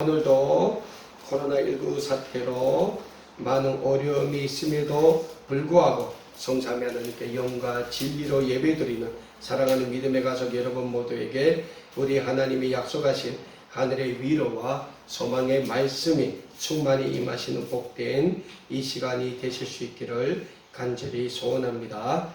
오늘도 코로나19 사태로 많은 어려움이 있음에도 불구하고 성삼위 하나님께 영과 진리로 예배드리는 사랑하는 믿음의 가족 여러분 모두에게 우리 하나님이 약속하신 하늘의 위로와 소망의 말씀이 충만히 임하시는 복된 이 시간이 되실 수 있기를 간절히 소원합니다.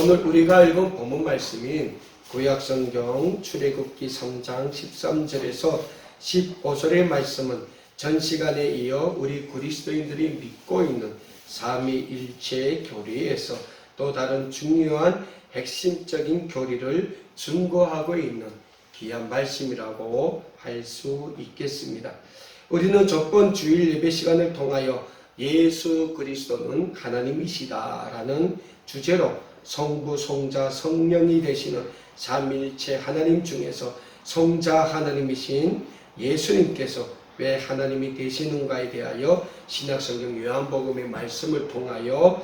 오늘 우리가 읽은 본문 말씀인 구약성경 출애굽기 3장 13절에서 15절의 말씀은 전 시간에 이어 우리 그리스도인들이 믿고 있는 삼위일체의 교리에서 또 다른 중요한 핵심적인 교리를 증거하고 있는 귀한 말씀이라고 할 수 있겠습니다. 우리는 저번 주일 예배 시간을 통하여 예수 그리스도는 하나님이시다라는 주제로 성부, 성자, 성령이 되시는 삼위일체 하나님 중에서 성자 하나님이신 예수님께서 왜 하나님이 되시는가에 대하여 신약성경 요한복음의 말씀을 통하여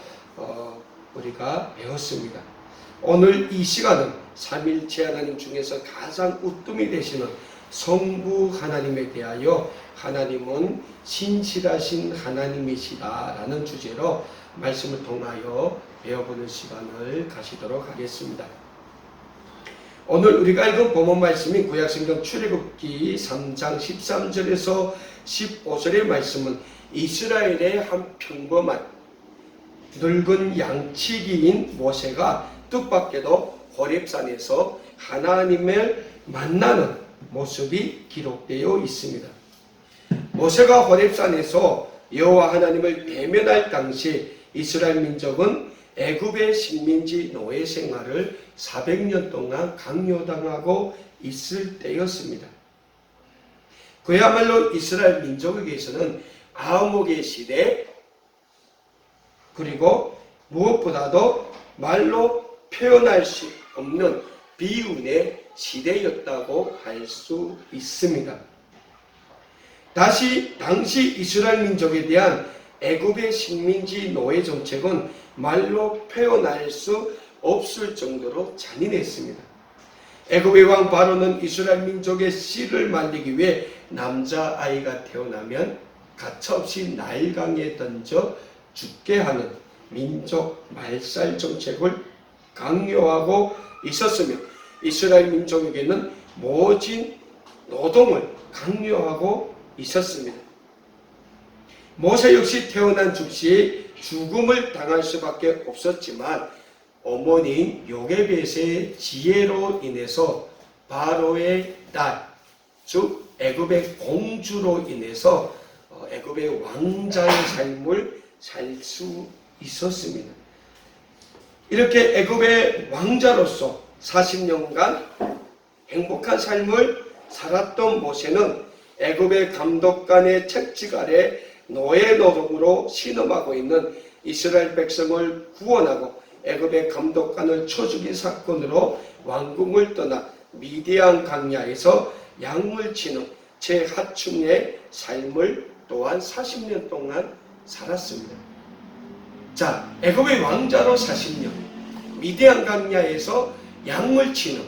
우리가 배웠습니다. 오늘 이 시간은 삼위일체 하나님 중에서 가장 우뜸이 되시는 성부 하나님에 대하여 하나님은 신실하신 하나님이시다라는 주제로 말씀을 통하여 배워보는 시간을 가지도록 하겠습니다. 오늘 우리가 읽은 본문 말씀인 구약성경 출애굽기 3장 13절에서 15절의 말씀은 이스라엘의 한 평범한 늙은 양치기인 모세가 뜻밖에도 호렙산에서 하나님을 만나는 모습이 기록되어 있습니다. 모세가 호렙산에서 여호와 하나님을 대면할 당시 이스라엘 민족은 애굽의 식민지 노예 생활을 400년 동안 강요당하고 있을 때였습니다. 그야말로 이스라엘 민족에게서는 암흑의 시대, 그리고 무엇보다도 말로 표현할 수 없는 비운의 시대였다고 할 수 있습니다. 당시 이스라엘 민족에 대한 애굽의 식민지 노예 정책은 말로 표현할 수 없을 정도로 잔인했습니다. 애굽의 왕 바로는 이스라엘 민족의 씨를 말리기 위해 남자아이가 태어나면 가차없이 나일강에 던져 죽게 하는 민족 말살 정책을 강요하고 있었으며 이스라엘 민족에게는 모진 노동을 강요하고 있었습니다. 모세 역시 태어난 즉시 죽음을 당할 수밖에 없었지만 어머니인 요게벳의 지혜로 인해서 바로의 딸, 즉 애굽의 공주로 인해서 애굽의 왕자의 삶을 살 수 있었습니다. 이렇게 애굽의 왕자로서 40년간 행복한 삶을 살았던 모세는 애굽의 감독관의 책직 아래 노예 노동으로 신음하고 있는 이스라엘 백성을 구원하고 애굽의 감독관을 쳐 죽인 사건으로 왕궁을 떠나 미디안 광야에서 양물 치는 최하층의 삶을 또한 40년 동안 살았습니다. 자, 애굽의 왕자로 40년, 미디안 광야에서 양물 치는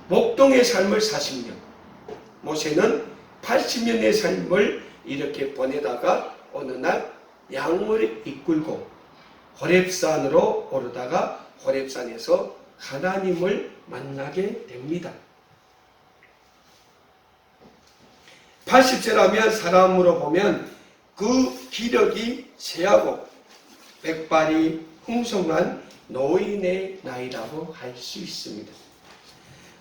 목동의 삶을 40년, 모세는 80년의 삶을 이렇게 보내다가 어느 날 양물을 이끌고 호렙산으로 오르다가 호렙산에서 하나님을 만나게 됩니다. 80세라면 사람으로 보면 그 기력이 쇠하고 백발이 풍성한 노인의 나이라고 할 수 있습니다.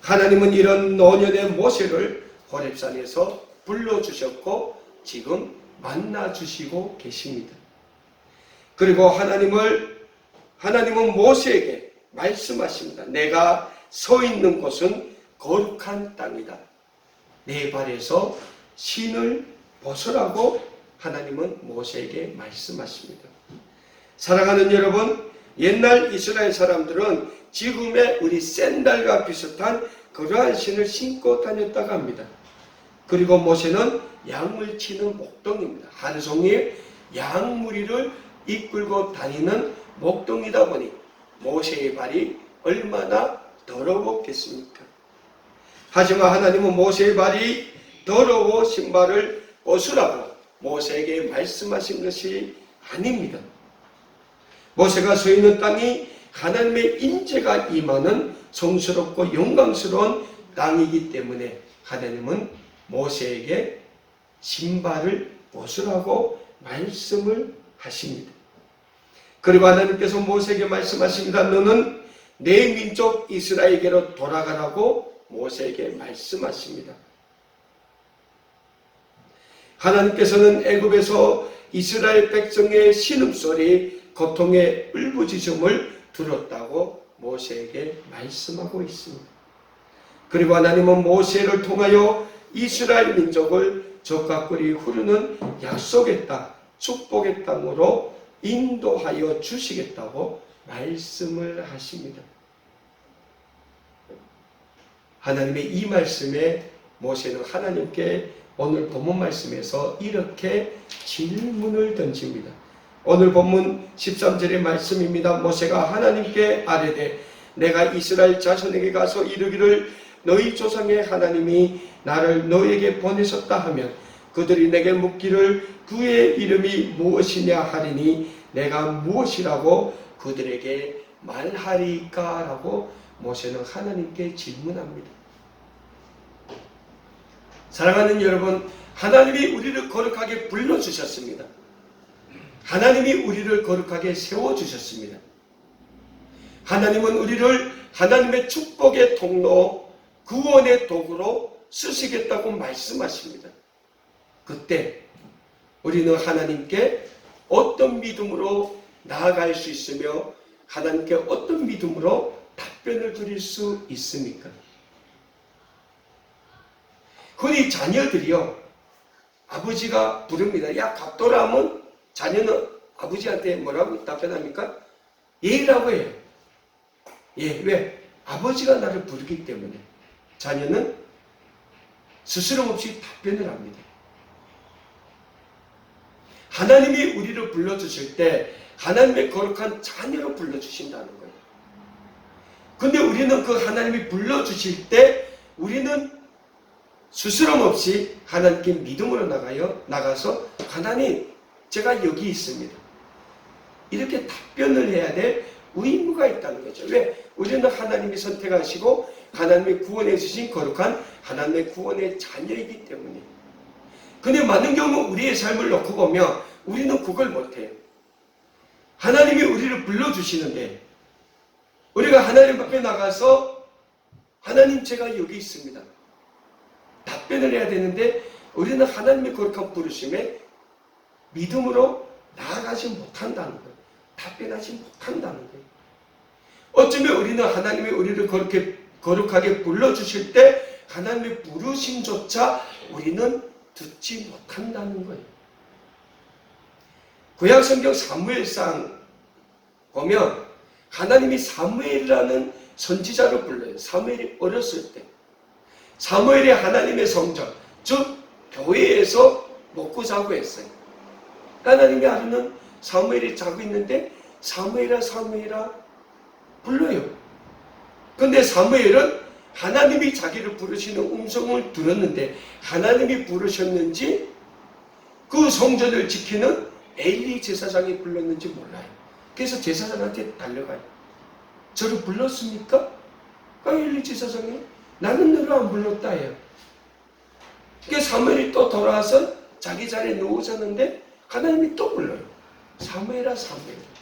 하나님은 이런 노년의 모세를 호렙산에서 불러주셨고 지금 만나주시고 계십니다. 그리고 하나님은 모세에게 말씀하십니다. 내가 서 있는 곳은 거룩한 땅이다. 내 발에서 신을 벗으라고 하나님은 모세에게 말씀하십니다. 사랑하는 여러분, 옛날 이스라엘 사람들은 지금의 우리 샌들과 비슷한 그러한 신을 신고 다녔다고 합니다. 그리고 모세는 양물 치는 목동입니다. 하루 종일 양무리를 이끌고 다니는 목동이다 보니 모세의 발이 얼마나 더러웠겠습니까? 하지만 하나님은 모세의 발이 더러워 신발을 벗으라고 모세에게 말씀하신 것이 아닙니다. 모세가 서 있는 땅이 하나님의 인재가 임하는 성스럽고 영광스러운 땅이기 때문에 하나님은 모세에게 신발을 벗으라고 말씀을 하십니다. 그리고 하나님께서 모세에게 말씀하십니다. 너는 내 민족 이스라엘에게로 돌아가라고 모세에게 말씀하십니다. 하나님께서는 애굽에서 이스라엘 백성의 신음소리, 고통의 울부짖음을 들었다고 모세에게 말씀하고 있습니다. 그리고 하나님은 모세를 통하여 이스라엘 민족을 적과 꿀이 흐르는 약속의 땅, 축복의 땅으로 인도하여 주시겠다고 말씀을 하십니다. 하나님의 이 말씀에 모세는 하나님께 오늘 본문 말씀에서 이렇게 질문을 던집니다. 오늘 본문 13절의 말씀입니다. 모세가 하나님께 아뢰되 내가 이스라엘 자손에게 가서 이르기를 너희 조상의 하나님이 나를 너에게 보내셨다 하면 그들이 내게 묻기를 그의 이름이 무엇이냐 하리니 내가 무엇이라고 그들에게 말하리까? 라고 모세는 하나님께 질문합니다. 사랑하는 여러분, 하나님이 우리를 거룩하게 불러주셨습니다. 하나님이 우리를 거룩하게 세워주셨습니다. 하나님은 우리를 하나님의 축복의 통로, 구원의 도구로 쓰시겠다고 말씀하십니다. 그때 우리는 하나님께 어떤 믿음으로 나아갈 수 있으며 하나님께 어떤 믿음으로 답변을 드릴 수 있습니까? 흔히 자녀들이요, 아버지가 부릅니다. 야, 갑돌아 하면 자녀는 아버지한테 뭐라고 답변합니까? 예라고 해요. 예, 왜? 아버지가 나를 부르기 때문에 자녀는 스스럼 없이 답변을 합니다. 하나님이 우리를 불러주실 때 하나님의 거룩한 자녀로 불러주신다는 거예요. 근데 우리는 그 하나님이 불러주실 때 우리는 스스럼 없이 하나님께 믿음으로 나가서 하나님, 제가 여기 있습니다. 이렇게 답변을 해야 될 의무가 있다는 거죠. 왜? 우리는 하나님이 선택하시고 하나님이 구원해 주신 거룩한 하나님의 구원의 자녀이기 때문에. 근데 많은 경우 우리의 삶을 놓고 보면 우리는 그걸 못해요. 하나님이 우리를 불러주시는데 우리가 하나님 앞에 나가서 하나님, 제가 여기 있습니다. 답변을 해야 되는데 우리는 하나님의 거룩한 부르심에 믿음으로 나아가지 못한다는 거예요. 답변하지 못한다는 거예요. 어쩌면 우리는 하나님이 우리를 거룩하게 불러주실 때 하나님의 부르심조차 우리는 듣지 못한다는 거예요. 구약성경 사무엘상 보면 하나님이 사무엘이라는 선지자를 불러요. 사무엘이 어렸을 때 사무엘이 하나님의 성전, 즉 교회에서 먹고 자고 했어요. 하나님이 하루는 사무엘이 자고 있는데 사무엘아 사무엘아 불러요. 근데 사무엘은 하나님이 자기를 부르시는 음성을 들었는데 하나님이 부르셨는지 그 성전을 지키는 엘리 제사장이 불렀는지 몰라요. 그래서 제사장한테 달려가요. 저를 불렀습니까? 엘리 제사장이 나는 너를 안 불렀다 해요. 그러니까 사무엘이 또 돌아와서 자기 자리에 누워졌는데 하나님이 또 불러요. 사무엘아 사무엘아.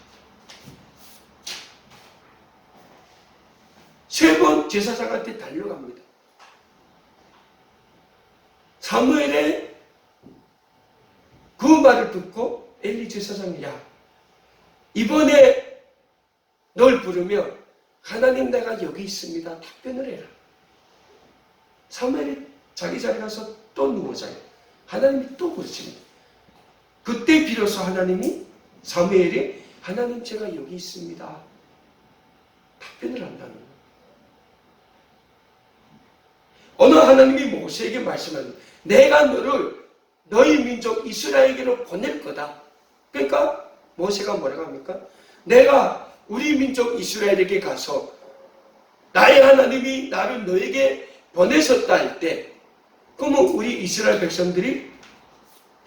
3번 제사장한테 달려갑니다. 사무엘의 그 말을 듣고 엘리 제사장이 야, 이번에 널 부르면 하나님 내가 여기 있습니다. 답변을 해라. 사무엘이 자기 자리에 가서 또 누워자요. 하나님이 또 부르십니다. 그때 비로소 하나님이 사무엘이 하나님 제가 여기 있습니다. 답변을 한다는 거예요. 어느 하나님이 모세에게 말씀합니다. 내가 너를 너희 민족 이스라엘에게로 보낼 거다. 그러니까 모세가 뭐라고 합니까? 내가 우리 민족 이스라엘에게 가서 나의 하나님이 나를 너에게 보내셨다 할 때 그러면 우리 이스라엘 백성들이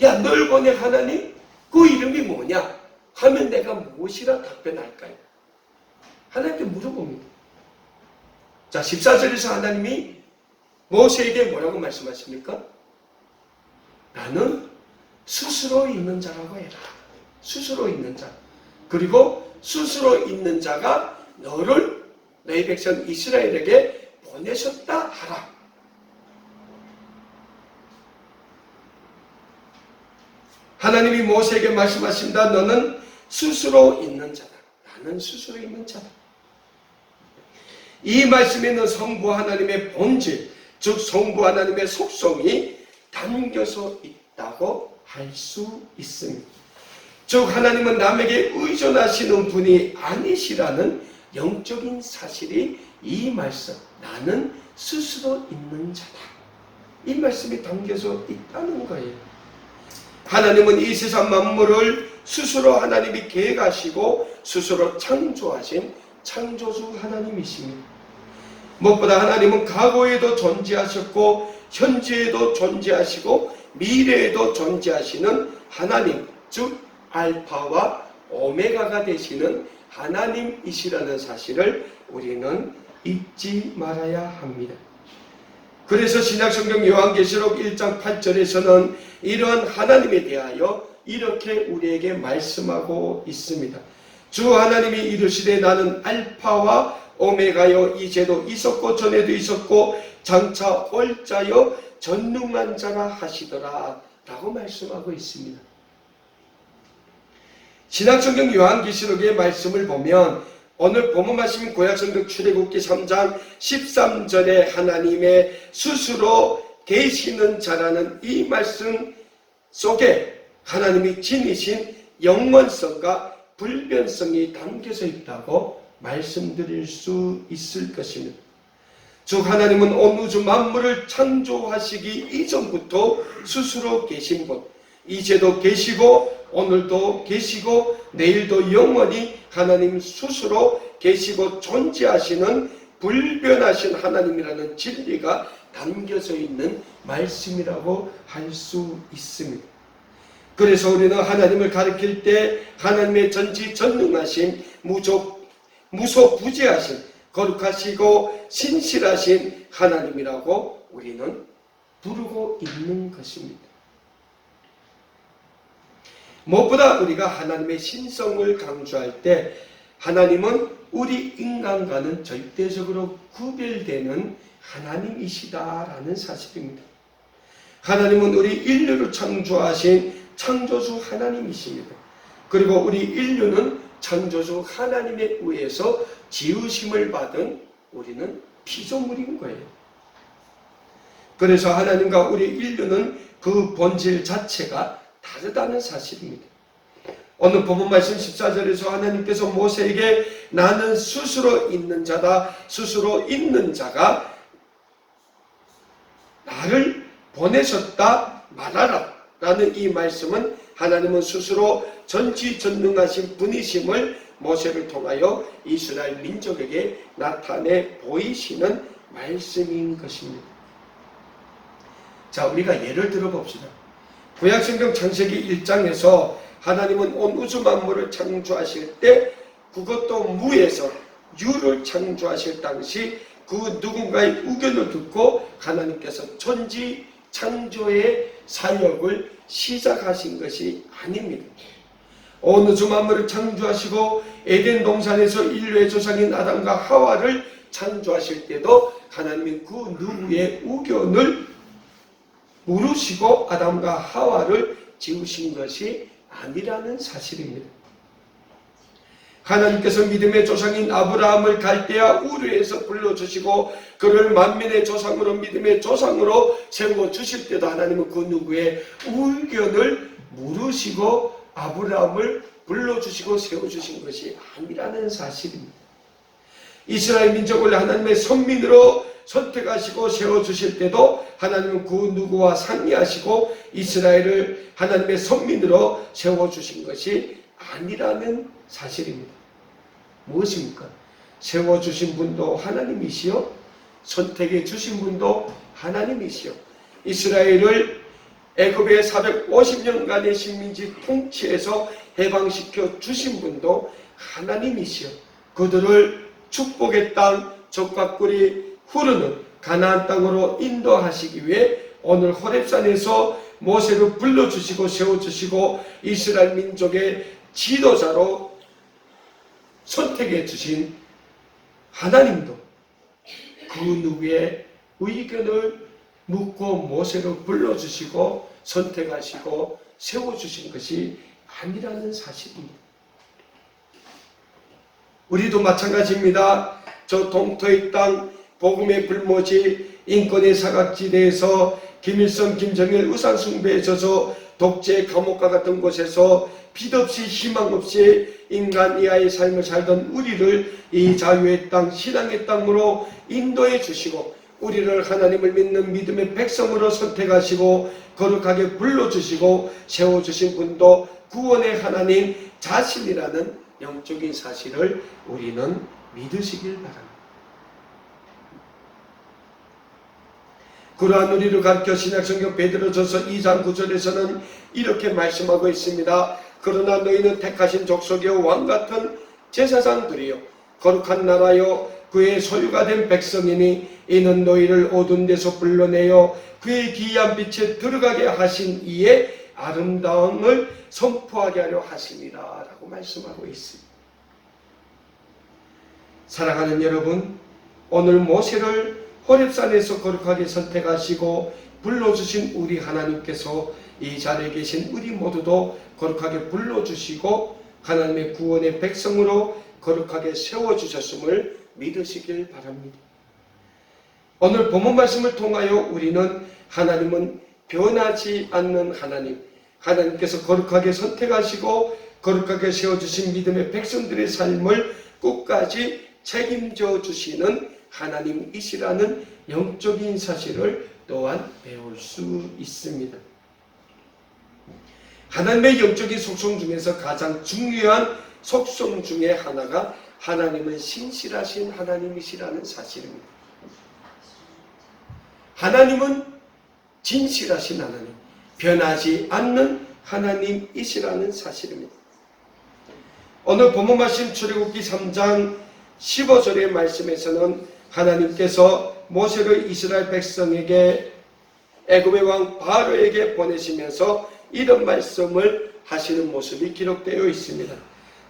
야, 널 보낸 하나님 그 이름이 뭐냐 하면 내가 무엇이라 답변할까요? 하나님께 물어봅니다. 자, 14절에서 하나님이 모세에게 뭐라고 말씀하십니까? 나는 스스로 있는 자라고 해라. 스스로 있는 자. 그리고 스스로 있는 자가 너를 너희 백성 이스라엘에게 보내셨다 하라. 하나님이 모세에게 말씀하십니다. 너는 스스로 있는 자다. 나는 스스로 있는 자다. 이 말씀에는 성부 하나님의 본질, 즉 성부 하나님의 속성이 담겨서 있다고 할 수 있습니다. 즉 하나님은 남에게 의존하시는 분이 아니시라는 영적인 사실이 이 말씀, 나는 스스로 있는 자다. 이 말씀이 담겨서 있다는 거예요. 하나님은 이 세상 만물을 스스로 하나님이 계획하시고 스스로 창조하신 창조주 하나님이십니다. 무엇보다 하나님은 과거에도 존재하셨고 현재에도 존재하시고 미래에도 존재하시는 하나님, 즉 알파와 오메가가 되시는 하나님이시라는 사실을 우리는 잊지 말아야 합니다. 그래서 신약성경 요한계시록 1장 8절에서는 이러한 하나님에 대하여 이렇게 우리에게 말씀하고 있습니다. 주 하나님이 이르시되 나는 알파와 오메가여 이제도 있었고 전에도 있었고 장차 올 자여 전능한 자라 하시더라 라고 말씀하고 있습니다. 신약성경 요한계시록의 말씀을 보면 오늘 본문 말씀인 구약성경 출애굽기 3장 13절에 하나님의 스스로 계시는 자라는 이 말씀 속에 하나님이 지니신 영원성과 불변성이 담겨져 있다고 말씀드릴 수 있을 것입니다. 즉 하나님은 온 우주 만물을 창조하시기 이전부터 스스로 계신 분, 이제도 계시고 오늘도 계시고 내일도 영원히 하나님 스스로 계시고 존재하시는 불변하신 하나님이라는 진리가 담겨져 있는 말씀이라고 할 수 있습니다. 그래서 우리는 하나님을 가리킬 때 하나님의 전지전능하신 무소부재하신 거룩하시고 신실하신 하나님이라고 우리는 부르고 있는 것입니다. 무엇보다 우리가 하나님의 신성을 강조할 때 하나님은 우리 인간과는 절대적으로 구별되는 하나님이시다라는 사실입니다. 하나님은 우리 인류를 창조하신 창조주 하나님이십니다. 그리고 우리 인류는 창조주 하나님에 의해서 지으심을 받은 우리는 피조물인 거예요. 그래서 하나님과 우리 인류는 그 본질 자체가 다르다는 사실입니다. 오늘 본문 말씀 14절에서 하나님께서 모세에게 나는 스스로 있는 자다, 스스로 있는 자가 나를 보내셨다 말하라 라는 이 말씀은 하나님은 스스로 전지전능하신 분이심을 모세를 통하여 이스라엘 민족에게 나타내 보이시는 말씀인 것입니다. 자, 우리가 예를 들어 봅시다. 구약성경 창세기 1장에서 하나님은 온 우주 만물을 창조하실 때 그것도 무에서 유를 창조하실 당시 그 누군가의 의견을 듣고 하나님께서 천지 창조의 사역을 시작하신 것이 아닙니다. 온 우주 만물을 창조하시고 에덴 동산에서 인류의 조상인 아담과 하와를 창조하실 때도 하나님은 그 누구의 의견을 물으시고 아담과 하와를 지으신 것이 아니라는 사실입니다. 하나님께서 믿음의 조상인 아브라함을 갈대아 우르에서 불러주시고 그를 만민의 조상으로 믿음의 조상으로 세워주실 때도 하나님은 그 누구의 의견을 물으시고 아브라함을 불러주시고 세워주신 것이 아니라는 사실입니다. 이스라엘 민족을 하나님의 선민으로 선택하시고 세워주실 때도 하나님은 그 누구와 상의하시고 이스라엘을 하나님의 선민으로 세워주신 것이 아니라는 사실입니다. 무엇입니까? 세워주신 분도 하나님이시요 선택해 주신 분도 하나님이시요 이스라엘을 애굽의 450년간의 식민지 통치에서 해방시켜 주신 분도 하나님이시여 그들을 축복의 땅 적과 꿀이 흐르는 가나안 땅으로 인도하시기 위해 오늘 호렙산에서 모세를 불러주시고 세워주시고 이스라엘 민족의 지도자로 선택해 주신 하나님도 그 누구의 의견을 묻고 모세를 불러주시고 선택하시고 세워주신 것이 아니라는 사실입니다. 우리도 마찬가지입니다. 저 동토의 땅 복음의 불모지 인권의 사각지대에서 김일성 김정일 우상숭배에 져서 독재 감옥과 같은 곳에서 빛없이 희망 없이 인간 이하의 삶을 살던 우리를 이 자유의 땅 신앙의 땅으로 인도해 주시고 우리를 하나님을 믿는 믿음의 백성으로 선택하시고 거룩하게 불러주시고 세워주신 분도 구원의 하나님 자신이라는 영적인 사실을 우리는 믿으시길 바랍니다. 그러한 우리를 가르쳐 신약성경 베드로전서 2장 9절에서는 이렇게 말씀하고 있습니다. 그러나 너희는 택하신 족속이요 왕같은 제사장들이요 거룩한 나라요 그의 소유가 된 백성이니 이는 너희를 어두운 데서 불러내어 그의 기이한 빛에 들어가게 하신 이의 아름다움을 선포하게 하려 하시니라 라고 말씀하고 있습니다. 사랑하는 여러분, 오늘 모세를 호렙산에서 거룩하게 선택하시고 불러주신 우리 하나님께서 이 자리에 계신 우리 모두도 거룩하게 불러주시고 하나님의 구원의 백성으로 거룩하게 세워주셨음을 믿으시길 바랍니다. 오늘 본문 말씀을 통하여 우리는 하나님은 변하지 않는 하나님, 하나님께서 거룩하게 선택하시고 거룩하게 세워주신 믿음의 백성들의 삶을 끝까지 책임져 주시는 하나님이시라는 영적인 사실을 또한 배울 수 있습니다. 하나님의 영적인 속성 중에서 가장 중요한 속성 중에 하나가 하나님은 신실하신 하나님이시라는 사실입니다. 하나님은 진실하신 하나님, 변하지 않는 하나님이시라는 사실입니다. 오늘 본문 말씀 출애굽기 3장 15절의 말씀에서는 하나님께서 모세를 이스라엘 백성에게 애굽의 왕 바로에게 보내시면서 이런 말씀을 하시는 모습이 기록되어 있습니다.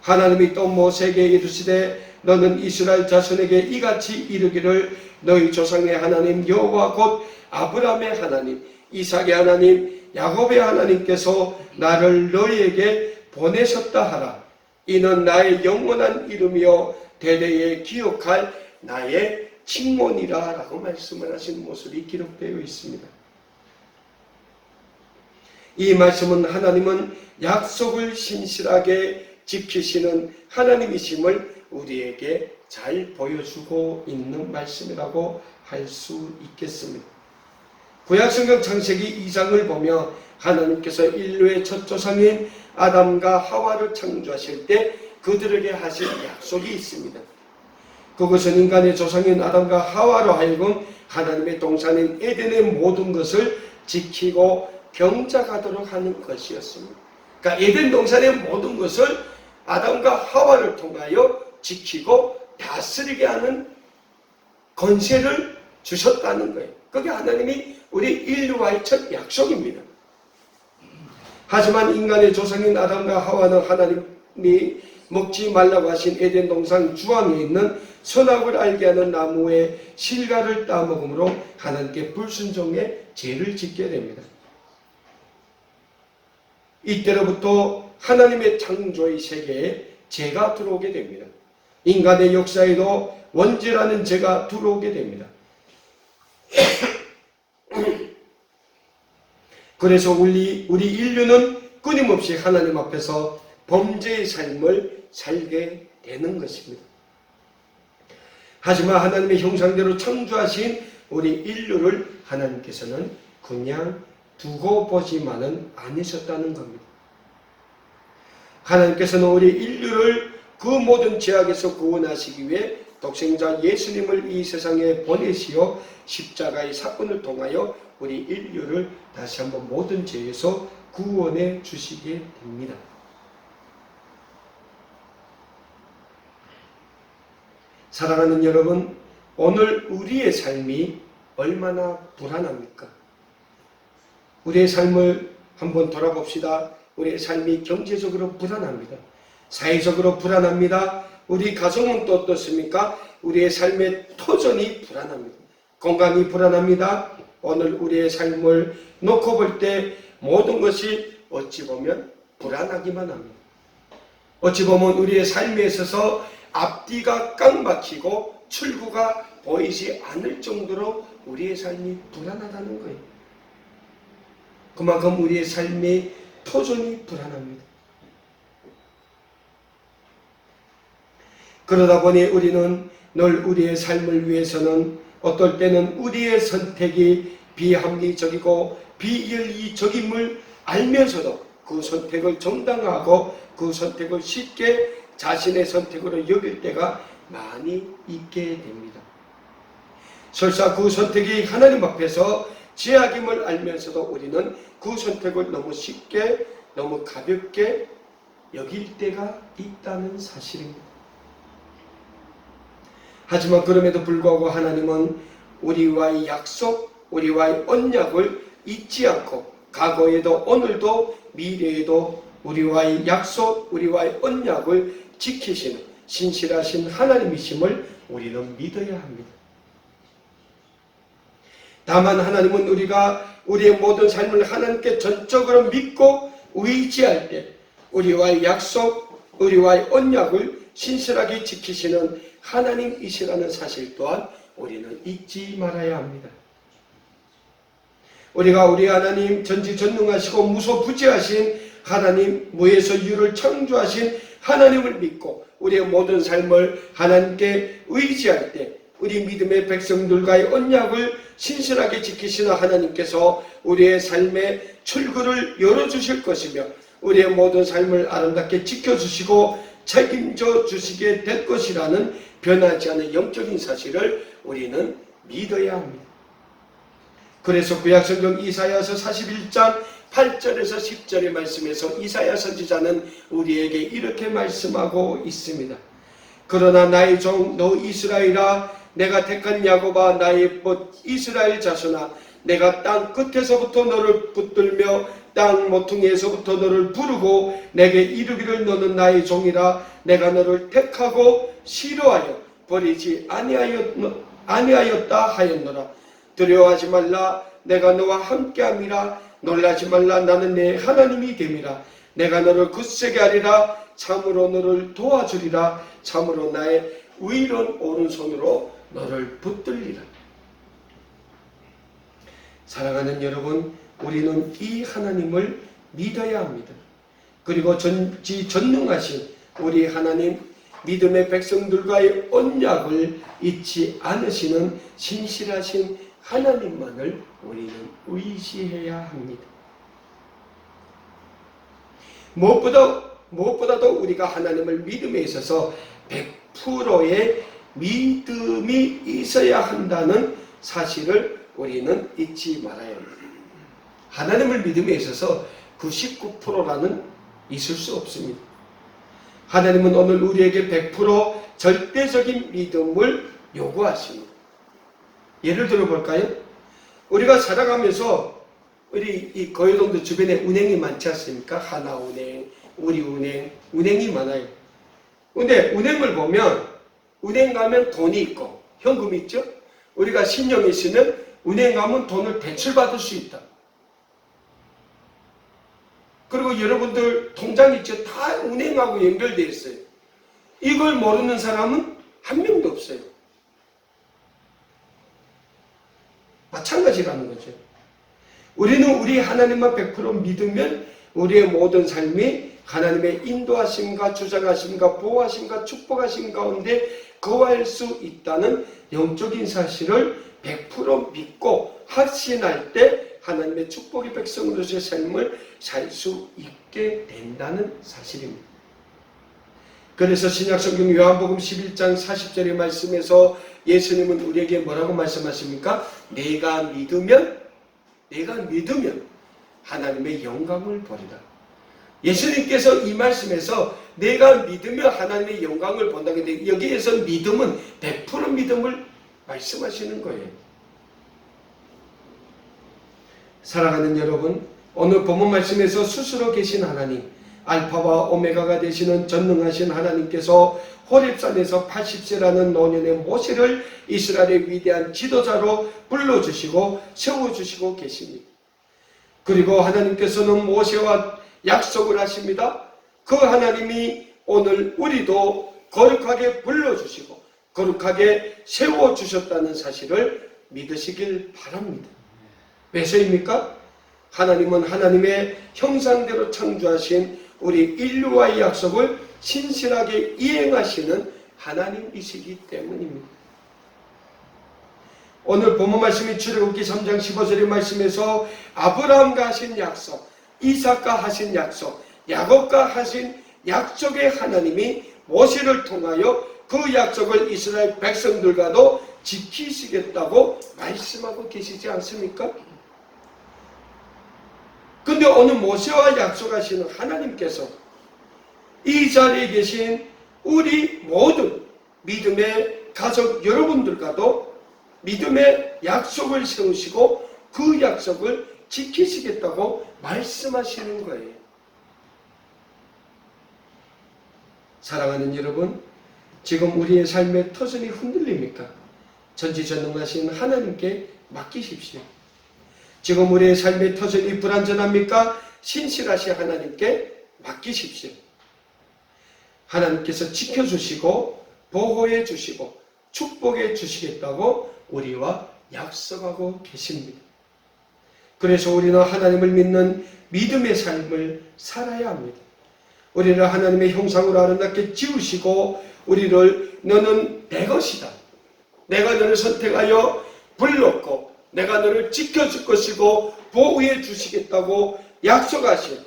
하나님이 또 모세에게 이르시되 너는 이스라엘 자손에게 이같이 이르기를 너희 조상의 하나님 여호와 곧 아브라함의 하나님 이삭의 하나님 야곱의 하나님께서 나를 너희에게 보내셨다 하라. 이는 나의 영원한 이름이요 대대에 기억할 나의 칭몬이라 라고 말씀을 하신 모습이 기록되어 있습니다. 이 말씀은 하나님은 약속을 신실하게 지키시는 하나님이심을 우리에게 잘 보여주고 있는 말씀이라고 할 수 있겠습니다. 구약성경 창세기 2장을 보면 하나님께서 인류의 첫 조상인 아담과 하와를 창조하실 때 그들에게 하신 약속이 있습니다. 그것은 인간의 조상인 아담과 하와로 하여금 하나님의 동산인 에덴의 모든 것을 지키고 경작하도록 하는 것이었습니다. 그러니까 에덴 동산의 모든 것을 아담과 하와를 통하여 지키고 다스리게 하는 권세를 주셨다는 거예요. 그게 하나님이 우리 인류와의 첫 약속입니다. 하지만 인간의 조상인 아담과 하와는 하나님이 먹지 말라고 하신 에덴 동산 주황에 있는 선악을 알게 하는 나무의 실과를 따먹음으로 하나님께 불순종의 죄를 짓게 됩니다. 이때로부터 하나님의 창조의 세계에 죄가 들어오게 됩니다. 인간의 역사에도 원죄라는 죄가 들어오게 됩니다. 그래서 우리 인류는 끊임없이 하나님 앞에서 범죄의 삶을 살게 되는 것입니다. 하지만 하나님의 형상대로 창조하신 우리 인류를 하나님께서는 그냥 두고 보지만은 않으셨다는 겁니다. 하나님께서는 우리 인류를 그 모든 죄악에서 구원하시기 위해 독생자 예수님을 이 세상에 보내시어 십자가의 사건을 통하여 우리 인류를 다시 한번 모든 죄에서 구원해 주시게 됩니다. 사랑하는 여러분, 오늘 우리의 삶이 얼마나 불안합니까? 우리의 삶을 한번 돌아봅시다. 우리의 삶이 경제적으로 불안합니다. 사회적으로 불안합니다. 우리 가정은 또 어떻습니까? 우리의 삶의 터전이 불안합니다. 건강이 불안합니다. 오늘 우리의 삶을 놓고 볼 때 모든 것이 어찌 보면 불안하기만 합니다. 어찌 보면 우리의 삶에 있어서 앞뒤가 꽉 막히고 출구가 보이지 않을 정도로 우리의 삶이 불안하다는 거예요. 그만큼 우리의 삶의 터전이 불안합니다. 그러다 보니 우리는 늘 우리의 삶을 위해서는 어떨 때는 우리의 선택이 비합리적이고 비윤리적임을 알면서도 그 선택을 정당화하고 그 선택을 쉽게 자신의 선택으로 여길 때가 많이 있게 됩니다. 설사 그 선택이 하나님 앞에서 죄악임을 알면서도 우리는 그 선택을 너무 쉽게 너무 가볍게 여길 때가 있다는 사실입니다. 하지만 그럼에도 불구하고 하나님은 우리와의 약속, 우리와의 언약을 잊지 않고 과거에도 오늘도 미래에도 우리와의 약속, 우리와의 언약을 지키시는 신실하신 하나님이심을 우리는 믿어야 합니다. 다만 하나님은 우리가 우리의 모든 삶을 하나님께 전적으로 믿고 의지할 때 우리와의 약속, 우리와의 언약을 신실하게 지키시는 하나님이시라는 사실 또한 우리는 잊지 말아야 합니다. 우리가 우리 하나님 전지전능하시고 무소부지하신 하나님, 무에서 유를 창조하신 하나님을 믿고 우리의 모든 삶을 하나님께 의지할 때 우리 믿음의 백성들과의 언약을 신실하게 지키시는 하나님께서 우리의 삶의 출구를 열어주실 것이며 우리의 모든 삶을 아름답게 지켜주시고 책임져 주시게 될 것이라는 변하지 않은 영적인 사실을 우리는 믿어야 합니다. 그래서 구약성경 이사야서 41장 8절에서 10절의 말씀에서 이사야 선지자는 우리에게 이렇게 말씀하고 있습니다. 그러나 나의 종 너 이스라엘아, 내가 택한 야곱아, 나의 벗 이스라엘 자손아, 내가 땅 끝에서부터 너를 붙들며 땅 모퉁이에서부터 너를 부르고 내게 이르기를 너는 나의 종이라. 내가 너를 택하고 싫어하여 버리지 아니하였다 하였노라. 두려워하지 말라, 내가 너와 함께함이라. 놀라지 말라, 나는 내 하나님이 됨이라. 내가 너를 굳세게 하리라. 참으로 너를 도와주리라. 참으로 나의 의로운 오른손으로 너를 붙들리라. 사랑하는 여러분, 우리는 이 하나님을 믿어야 합니다. 그리고 전지전능하신 우리 하나님, 믿음의 백성들과의 언약을 잊지 않으시는 신실하신 하나님만을 우리는 의지해야 합니다. 무엇보다도 우리가 하나님을 믿음에 있어서 100%의 믿음이 있어야 한다는 사실을 우리는 잊지 말아야 합니다. 하나님을 믿음에 있어서 99%라는 있을 수 없습니다. 하나님은 오늘 우리에게 100% 절대적인 믿음을 요구하십니다. 예를 들어 볼까요? 우리가 살아가면서 우리 이 거여동도 주변에 은행이 많지 않습니까? 하나은행, 우리은행, 은행이 많아요. 근데 은행을 보면 은행 가면 돈이 있고 현금이 있죠? 우리가 신용이 있으면 은행 가면 돈을 대출받을 수 있다. 그리고 여러분들 통장 있죠? 다 은행하고 연결되어 있어요. 이걸 모르는 사람은 한 명도 없어요. 마찬가지라는 거죠. 우리는 우리 하나님만 100% 믿으면 우리의 모든 삶이 하나님의 인도하심과 주장하심과 보호하심과 축복하심 가운데 거할 수 있다는 영적인 사실을 100% 믿고 확신할 때 하나님의 축복의 백성으로서의 삶을 살 수 있게 된다는 사실입니다. 그래서 신약성경 요한복음 11장 40절의 말씀에서 예수님은 우리에게 뭐라고 말씀하십니까? 내가 믿으면 하나님의 영광을 보리라. 예수님께서 이 말씀에서 내가 믿으면 하나님의 영광을 본다고 했는데, 여기에서 믿음은 100% 믿음을 말씀하시는 거예요. 사랑하는 여러분, 오늘 본문 말씀에서 스스로 계신 하나님, 알파와 오메가가 되시는 전능하신 하나님께서 호렙산에서 80세라는 노년의 모세를 이스라엘의 위대한 지도자로 불러주시고 세워주시고 계십니다. 그리고 하나님께서는 모세와 약속을 하십니다. 그 하나님이 오늘 우리도 거룩하게 불러주시고 거룩하게 세워주셨다는 사실을 믿으시길 바랍니다. 왜서입니까? 하나님은 하나님의 형상대로 창조하신 우리 인류와의 약속을 신실하게 이행하시는 하나님이시기 때문입니다. 오늘 본문 말씀이 출애굽기 3장 15절의 말씀에서 아브라함과 하신 약속, 이삭과 하신 약속, 야곱과 하신 약속의 하나님이 모세를 통하여 그 약속을 이스라엘 백성들과도 지키시겠다고 말씀하고 계시지 않습니까? 근데 오늘 모세와 약속하시는 하나님께서 이 자리에 계신 우리 모든 믿음의 가족 여러분들과도 믿음의 약속을 세우시고 그 약속을 지키시겠다고 말씀하시는 거예요. 사랑하는 여러분, 지금 우리의 삶의 터전이 흔들립니까? 전지전능하신 하나님께 맡기십시오. 지금 우리의 삶의 터전이 불완전합니까? 신실하신 하나님께 맡기십시오. 하나님께서 지켜주시고 보호해 주시고 축복해 주시겠다고 우리와 약속하고 계십니다. 그래서 우리는 하나님을 믿는 믿음의 삶을 살아야 합니다. 우리를 하나님의 형상으로 아름답게 지으시고 우리를 너는 내 것이다, 내가 너를 선택하여 불렀고 내가 너를 지켜줄 것이고 보호해 주시겠다고 약속하신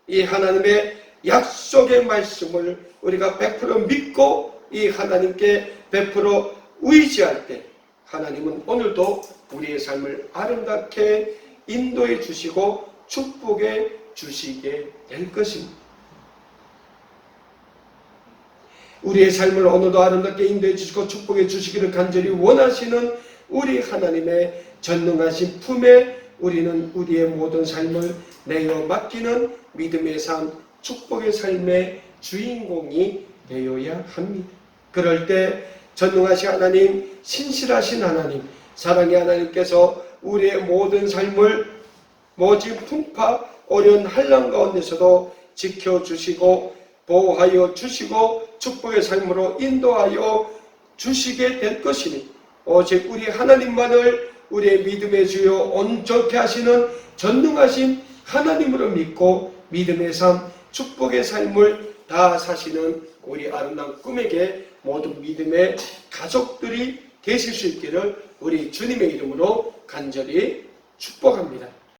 이 하나님의 약속의 말씀을 우리가 100% 믿고 이 하나님께 100% 의지할 때 하나님은 오늘도 우리의 삶을 아름답게 인도해 주시고 축복해 주시게 될 것입니다. 우리의 삶을 오늘도 아름답게 인도해 주시고 축복해 주시기를 간절히 원하시는 우리 하나님의 전능하신 품에 우리는 우리의 모든 삶을 내어 맡기는 믿음의 삶, 축복의 삶의 주인공이 되어야 합니다. 그럴 때 전능하신 하나님, 신실하신 하나님, 사랑의 하나님께서 우리의 모든 삶을 모진 풍파, 어려운 한란 가운데서도 지켜주시고 보호하여 주시고 축복의 삶으로 인도하여 주시게 될 것이니 오직 우리 하나님만을 우리의 믿음의 주요 온전케 하시는 전능하신 하나님으로 믿고 믿음의 삶, 축복의 삶을 다 사시는 우리 아름다운 꿈에게 모든 믿음의 가족들이 되실 수 있기를 우리 주님의 이름으로 간절히 축복합니다.